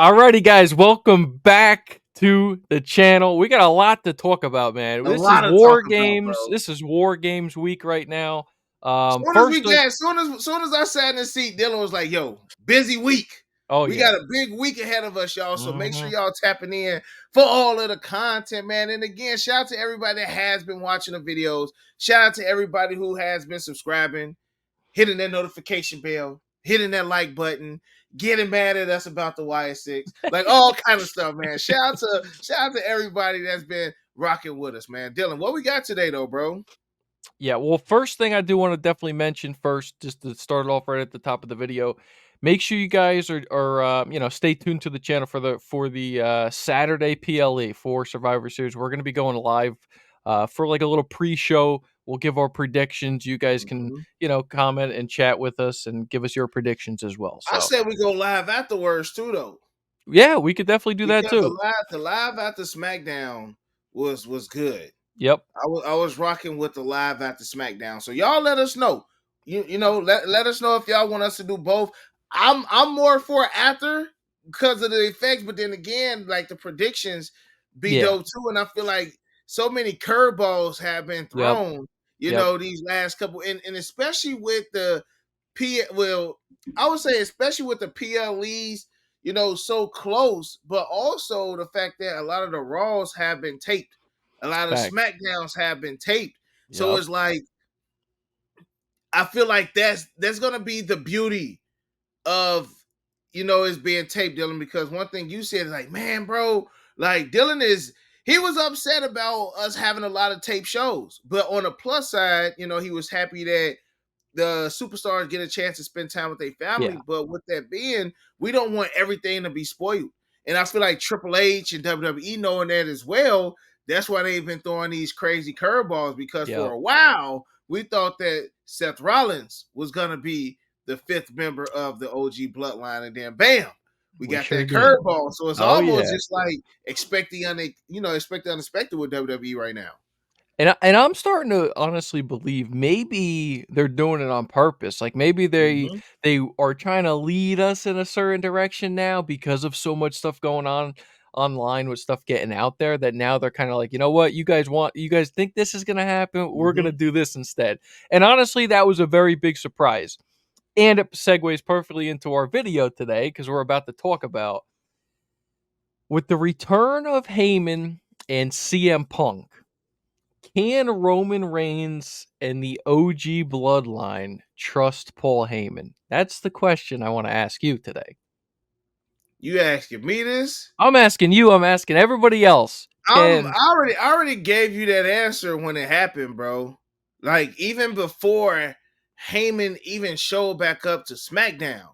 Alrighty, guys, welcome back to the channel. We got a lot to talk about, man. A This is lot to War talk about, Games. bro. This is War Games week right now. Soon as we First, get, soon as I sat in the seat, Dylan was like, "Yo, busy week. oh We yeah, got a big week ahead of us, y'all. So make sure Mhm. y'all tapping in for all of the content, man. And again, shout out to everybody that has been watching the videos. Shout out to everybody who has been subscribing, hitting that notification bell, hitting that like button, getting mad at us about the YS6, like all kind of stuff, man. Shout out to everybody that's been rocking with us, man. Dylan, what we got today, though, bro? Yeah. Well, first thing I do want to definitely mention first, just to start it off right at the top of the video. Make sure you guys are stay tuned to the channel for the Saturday PLE for Survivor Series. We're going to be going live for like a little pre-show. We'll give our predictions. You guys can Mhm. comment and chat with us and give us your predictions as well. I So said we go live afterwards too, though, yeah, we could definitely do that because too. the live after SmackDown was good. Yep. I was rocking with the live after SmackDown. So y'all let us know. Let us know if y'all want us to do both. I'm more for after because of the effects, but then again, like the predictions be Yeah. dope too. And I feel like so many curveballs have been Yep. thrown, Yep. these last couple, and especially with the I would say especially with the PLEs, so close, but also the fact that a lot of the Raws have been taped. A lot of Facts. SmackDowns have been taped. So Yep. it's like I feel like that's gonna be the beauty of it's being taped, Dylan, because one thing you said is like, man, bro, like he was upset about us having a lot of tape shows. But on the plus side, he was happy that the superstars get a chance to spend time with their family. Yeah. But with that being, we don't want everything to be spoiled. And I feel like Triple H and WWE knowing that as well. That's why they've been throwing these crazy curveballs, because for Yep. a while we thought that Seth Rollins was gonna be the fifth member of the OG Bloodline, and then bam, we We got sure that did. curveball. So it's Oh almost yeah. just like expect the unexpected with WWE right now. And I'm starting to honestly believe maybe they're doing it on purpose. Like maybe Mhm. they are trying to lead us in a certain direction now because of so much stuff going on online with stuff getting out there, that now they're kind of like, you know what, you guys think this is gonna happen? We're gonna Mhm. do this instead. And honestly, that was a very big surprise. And it segues perfectly into our video today because we're about to talk about with the return of Heyman and CM Punk. Can Roman Reigns and the OG Bloodline trust Paul Heyman? That's the question I want to ask you today. You asking me this? I'm asking you, I'm asking everybody else. Can I already gave you that answer when it happened, bro. Like even before Heyman even showed back up to SmackDown.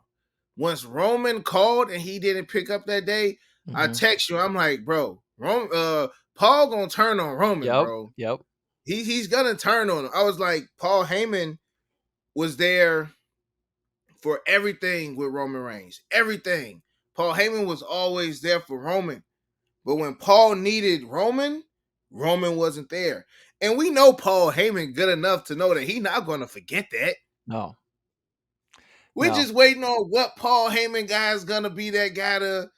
Once Roman called and he didn't pick up that day, I Mhm. text you. I'm like, bro, Paul gonna turn on Roman, Yep, bro. yep, He's gonna turn on him. I was like, Paul Heyman was there for everything with Roman Reigns. Everything. Paul Heyman was always there for Roman. But when Paul needed Roman, Roman wasn't there. And we know Paul Heyman good enough to know that he's not going to forget that. no, We're no, just waiting on what Paul Heyman guy is going to be that guy to,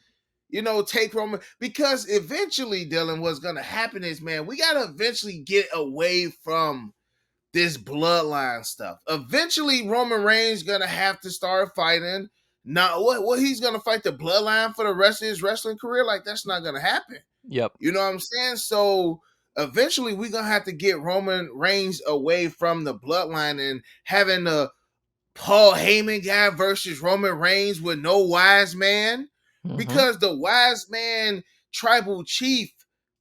take Roman. Because eventually, Dylan, what's going to happen is, man, we got to eventually get away from this bloodline stuff. Eventually, Roman Reigns going to have to start fighting. Not what he's going to fight the bloodline for the rest of his wrestling career. Like, that's not going to happen. yep, You know what I'm saying? So eventually we're gonna have to get Roman Reigns away from the bloodline and having the Paul Heyman guy versus Roman Reigns with no wise man. mhm, Because the wise man tribal chief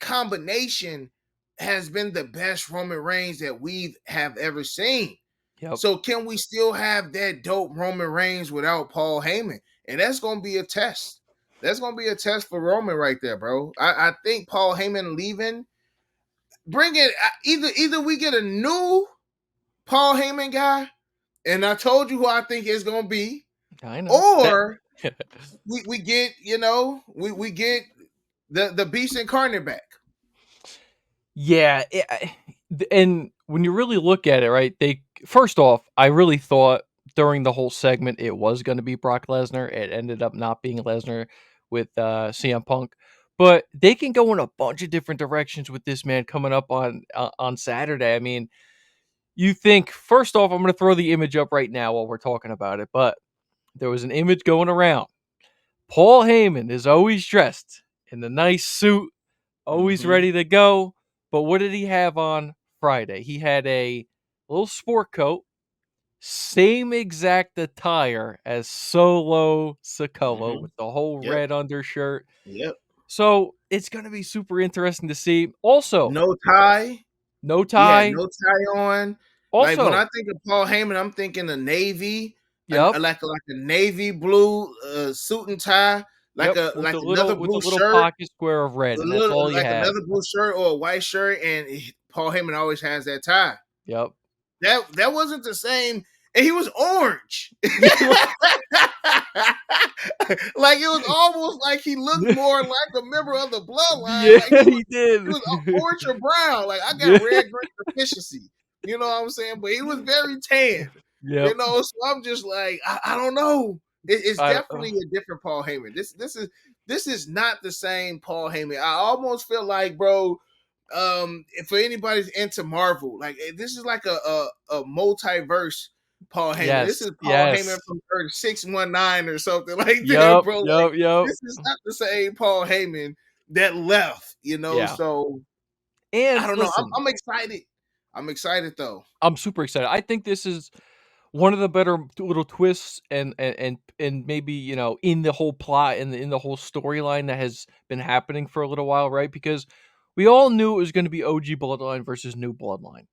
combination has been the best Roman Reigns that we have ever seen. yep, So can we still have that dope Roman Reigns without Paul Heyman? And that's gonna be a test. That's gonna be a test for Roman right there, bro. I think Paul Heyman leaving, bring it either we get a new Paul Heyman guy, and I told you who I think it's gonna be, I know. or we get we get the beast incarnate back. Yeah, and when you really look at it, right? They first off, I really thought during the whole segment it was going to be Brock Lesnar. It ended up not being Lesnar. with CM Punk. But they can go in a bunch of different directions with this man coming up on Saturday. I mean, you think first off, I'm going to throw the image up right now while we're talking about it. But there was an image going around. Paul Heyman is always dressed in the nice suit, always Mm-hmm. ready to go. But what did he have on Friday? He had a little sport coat, same exact attire as Solo Sikoa Mm-hmm. with the whole Yep. red undershirt. Yep. So it's going to be super interesting to see. Also, No tie. no He had tie. no tie on. Like when Also, I think of Paul Heyman, I'm thinking a navy, yep, like a navy blue suit and tie, yep, like another with a blue little shirt, pocket square of red, a and that's little all you like have. another blue shirt or a white shirt, and Paul Heyman always has that tie. Yep. That wasn't the same, and he was orange. Like it was almost like he looked more like a member of the bloodline. Yeah, Like he was he did. orange or brown. Like I got Yeah. red grain deficiency. You know what I'm saying? But he was very tan. You Yep. know, so I'm just like, I don't know. It's I don't definitely a different Paul Heyman. This is not the same Paul Heyman. I almost feel like, bro, for anybody's into Marvel, like this is like a multiverse Paul Heyman. This yes, is Paul Heyman yes. from Earth 619 or something like that, Yep, bro. Like yep. this is not the same Paul Heyman that left, Yeah. So I And don't know. listen, I'm excited. I'm excited though. I'm super excited. I think this is one of the better little twists and maybe, in the whole plot and in the whole storyline that has been happening for a little while, right? Because we all knew it was going to be OG Bloodline versus New Bloodline.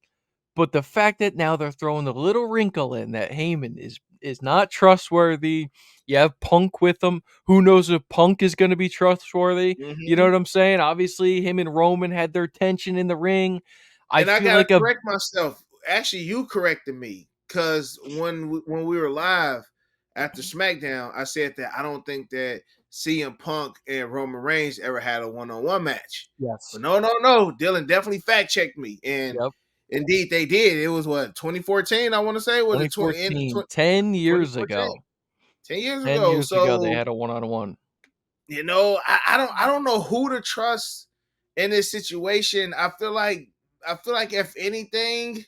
But the fact that now they're throwing the little wrinkle in that Heyman is not trustworthy. You have Punk with him. Who knows if Punk is going to be trustworthy? You know Mm-hmm. what I'm saying? Obviously, him and Roman had their tension in the ring. I And I feel gotta like a correct myself. Actually, you corrected me because when we were live after SmackDown, I said that I don't think that CM Punk and Roman Reigns ever had a one-on-one match. yes, But no. Dylan definitely fact checked me, and yep, indeed they did. It was what 2014. I want to say was it 2014, 10 years 2014? ago. 10 years 10 ago. years ago, they So had a one-on-one. I don't know who to trust in this situation. I feel like if anything,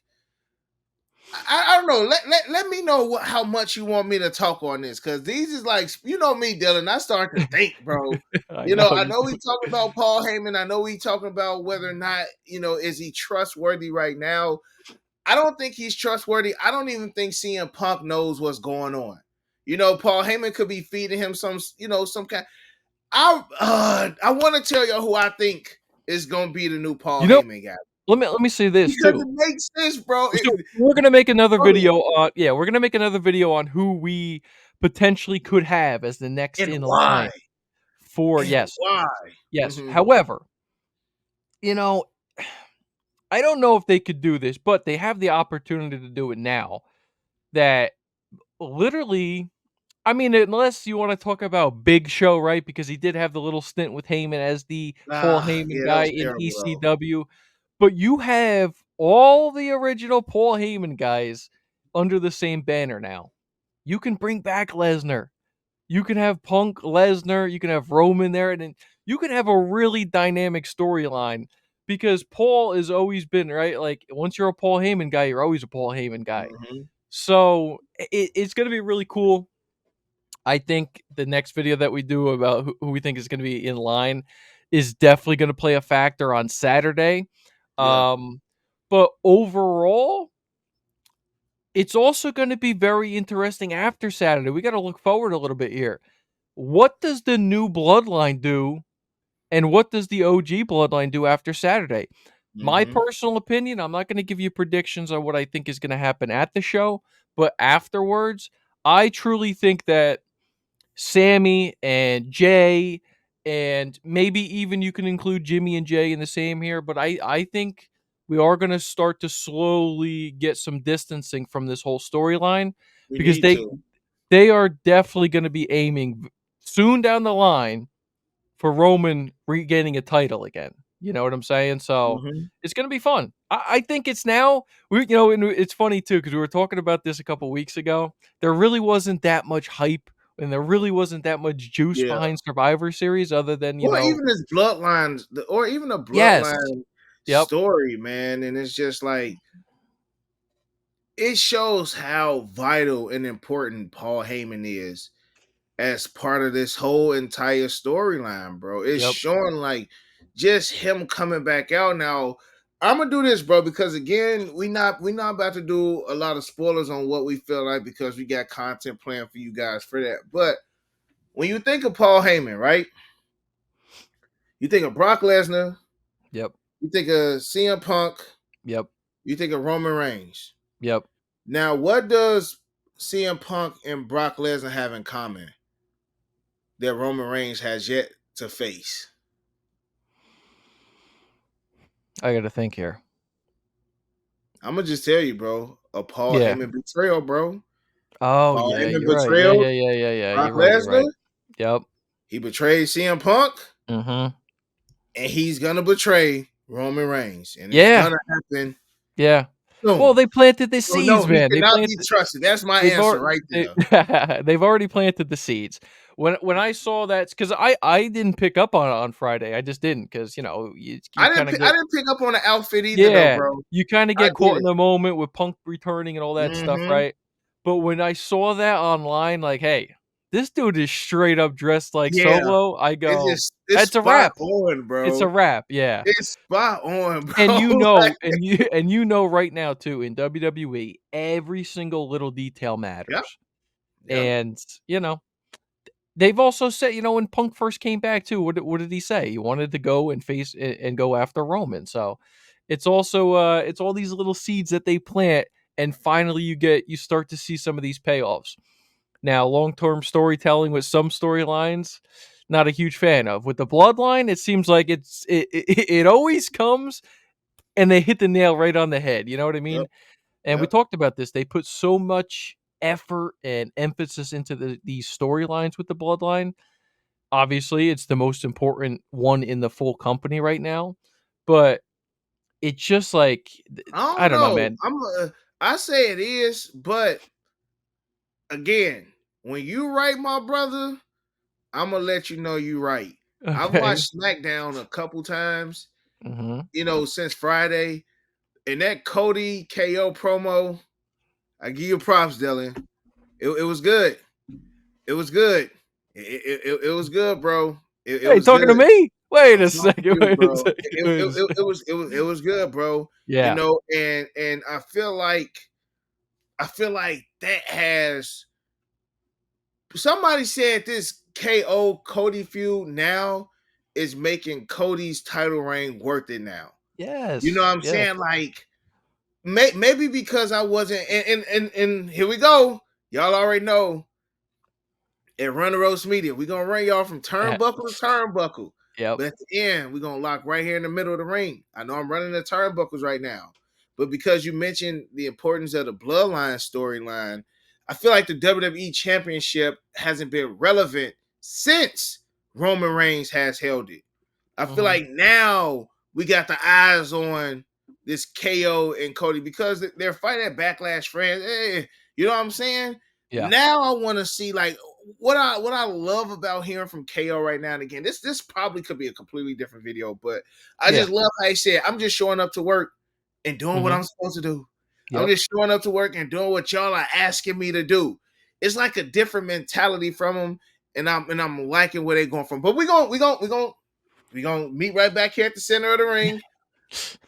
I don't know. Let me know how much you want me to talk on this, because these is like, you know me, Dylan. I start to think, bro. I know I you know do. we talking about Paul Heyman. I know we talking about whether or not is he trustworthy right now. I don't think he's trustworthy. I don't even think CM Punk knows what's going on. Paul Heyman could be feeding him some kind. I want to tell you who I think is gonna be the new Paul You know, Heyman guy, let me say this because too. it makes sense, bro. So we're gonna make another Go ahead. video on we're gonna make another video on who we potentially could have as the next And in why? line for And yes, why? yes. Mm-hmm. However, you know, I don't know if they could do this, but they have the opportunity to do it now. That literally, I mean, unless you want to talk about Big Show, right? Because he did have the little stint with Heyman as the Paul Heyman Yeah, that guy was in terrible though. ECW, but you have all the original Paul Heyman guys under the same banner now. You can bring back Lesnar. You can have Punk, Lesnar, you can have Roman there, and then you can have a really dynamic storyline because Paul has always been, right? Like, once you're a Paul Heyman guy, you're always a Paul Heyman guy. Mm-hmm. So it's going to be really cool. I think the next video that we do about who we think is going to be in line is definitely going to play a factor on Saturday. Yeah. Um, but overall, it's also going to be very interesting after Saturday. We got to look forward a little bit here. What does the new bloodline do? And what does the OG bloodline do after Saturday? My Mm-hmm. personal opinion, I'm not going to give you predictions on what I think is going to happen at the show, but afterwards, I truly think that Sammy and Jay, and maybe even you can include Jimmy and Jay in the same here, but I think we are going to start to slowly get some distancing from this whole storyline We because need they to. they are definitely going to be aiming soon down the line for Roman regaining a title again. You know what I'm saying? So Mm-hmm. it's going to be fun. I think it's now. And it's funny too because we were talking about this a couple weeks ago. There really wasn't that much hype and there really wasn't that much juice Yeah. behind Survivor Series other than, Or even this bloodlines, or even a yes. bloodline Yep. story, man. And it's just like it shows how vital and important Paul Heyman is as part of this whole entire storyline, bro. It's Yep. showing like just him coming back out now. I'm gonna do this, bro, because again, we not about to do a lot of spoilers on what we feel like because we got content planned for you guys for that. But when you think of Paul Heyman, right? You think of Brock Lesnar, Yep. you think of CM Punk, Yep. you think of Roman Reigns. Yep. Now, what does CM Punk and Brock Lesnar have in common that Roman Reigns has yet to face? I got to think here. I'm gonna just tell you, bro. A Paul Yeah. Heyman betrayal, bro. Oh, Paul yeah, Heyman you're right. Yeah, betrayal yeah, yeah, yeah, yeah. Brock You're right. You're Lesnar. right. Yep. He betrayed CM Punk, Mhm. and he's gonna betray Roman Reigns, and it's Yeah. gonna happen Yeah. Well, soon. they planted the So no, seeds, he man. They cannot be planted trusted. That's my they've answer already right there. they've already planted the seeds. When I saw that, cuz I didn't pick up on Friday. I just didn't cuz you kind of I get didn't pick up on the outfit either, though, yeah, bro. you kind of I get caught in didn't. the moment with Punk returning and all that stuff, Mm-hmm. right? But when I saw that online like, "Hey, this dude is straight up dressed like Yeah, Solo." I go, it's "That's a spot wrap. on, It's a bro. wrap." Yeah. It's spot on, And bro. Like, you know right now too in WWE, every single little detail yep, matters. yep. And, you know, they've also said, when Punk first came back too, what did he say? He wanted to go and face and go after Roman. So it's also it's all these little seeds that they plant, and finally you start to see some of these payoffs. Now, long-term storytelling with some storylines, not a huge fan of. With the bloodline, it seems like it always comes and they hit the nail right on the head. You know what I Yep, mean? And we yep. talked about this. They put so much effort and emphasis into these storylines with the bloodline. Obviously, it's the most important one in the full company right now. But it's just like I I don't don't know, know. man. I say it is, but again, when you right, my brother, I'm gonna let you know you right. I've Okay. watched SmackDown a couple times, Hmm. since Friday, and that Cody KO promo, I give you props, Dylan. It was good. It was good. It was good, bro. It Hey, was good. talking to me? I'm Wait a talking to second. you, Wait a bro. second. Wait a second. It was good, bro. Yeah. And I feel like that has somebody said this KO Cody feud now is making Cody's title reign worth it now. You know Yes. what I'm Yes. saying? Like maybe because I wasn't and here we go. Y'all already know at Run the Roast Media. We're gonna run y'all from turnbuckle to turnbuckle. Yep. But at the end, we're gonna lock right here in the middle of the ring. I know I'm running the turnbuckles right now. But because you mentioned the importance of the bloodline storyline, I feel like the WWE Championship hasn't been relevant since Roman Reigns has held it. I feel Hmm. like now we got the eyes on this KO and Cody because they're fighting at Backlash friends. You know what I'm saying? Yeah. Now I want to see like what I love about hearing from KO right now and again. This probably could be a completely different video, but I Yeah. just love how he said, I'm just showing up to work and doing what Hmm. I'm supposed to do. I'm Yep. just showing up to work and doing what y'all are asking me to do. It's like a different mentality from him, and I'm liking where they're going from. But we gonna meet right back here at the center of the ring.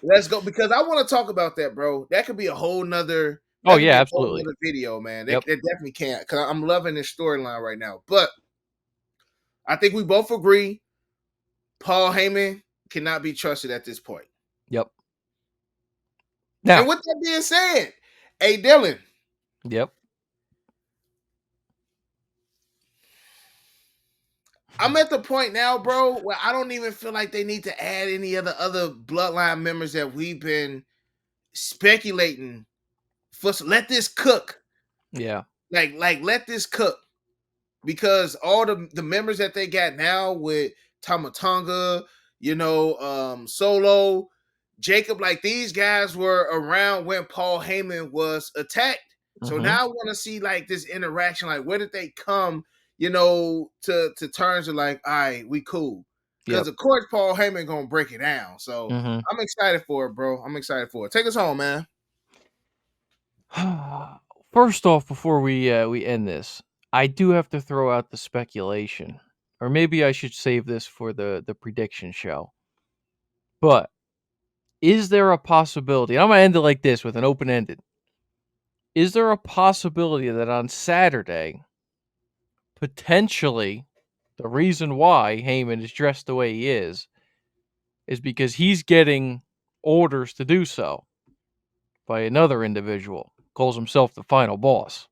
Let's go because I want to talk about that, bro. That could be a whole nother. Oh That could yeah. be a whole Absolutely. nother video, man. That, Yep. that definitely can't because I'm loving this storyline right now. But I think we both agree Paul Heyman cannot be trusted at this point. Yep. And Now. with that being said, hey Dylan, Yep. I'm at the point now, bro, where I don't even feel like they need to add any of the other bloodline members that we've been speculating for. Let this cook. Yeah. Like let this cook. Because all the members that they got now with Tamatonga, Solo, Jacob, like these guys were around when Paul Heyman was attacked. So Hmm. now I want to see like this interaction, like where did they come? to terms of like, all right, we cool. Because Yep. of course Paul Heyman gonna break it down. So Mm-hmm. I'm excited for it, bro. I'm excited for it. Take us home, man. First off, before we end this, I do have to throw out the speculation, or maybe I should save this for the prediction show. But is there a possibility? I'm gonna end it like this with an open ended. Is there a possibility that on Saturday, potentially, the reason why Heyman is dressed the way he is because he's getting orders to do so by another individual, calls himself the final boss.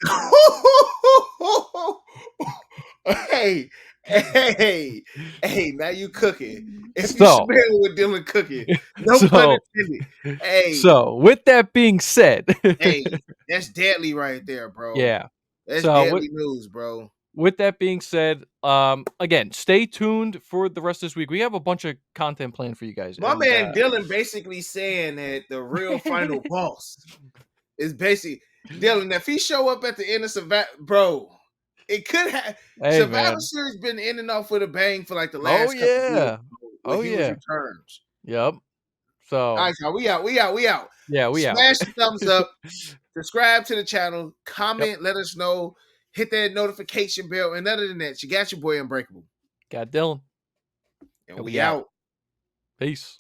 hey, hey, hey, now you cooking. If you So, smell what Dylan cooking, no pun so, intended. Hey, so, with that being said, hey, that's deadly right there, bro. yeah. That's So, deadly news, bro. with that being said, again, stay tuned for the rest of this week. We have a bunch of content planned for you guys, My and man Dylan basically saying that the real final boss is basically Dylan. If he show up at the end of Survivor, bro, it could have hey, Survivor man. Series been in and off with a bang for like the Oh last couple of years yeah, bro, with oh huge yeah, returns. yep. All So, right, y'all, we out. yeah, we out. Smash the thumbs up, subscribe to the channel, Yep. comment, let us know, hit that notification bell, and other than that, you got your boy Unbreakable, Got Dylan. and And we we out. out. Peace.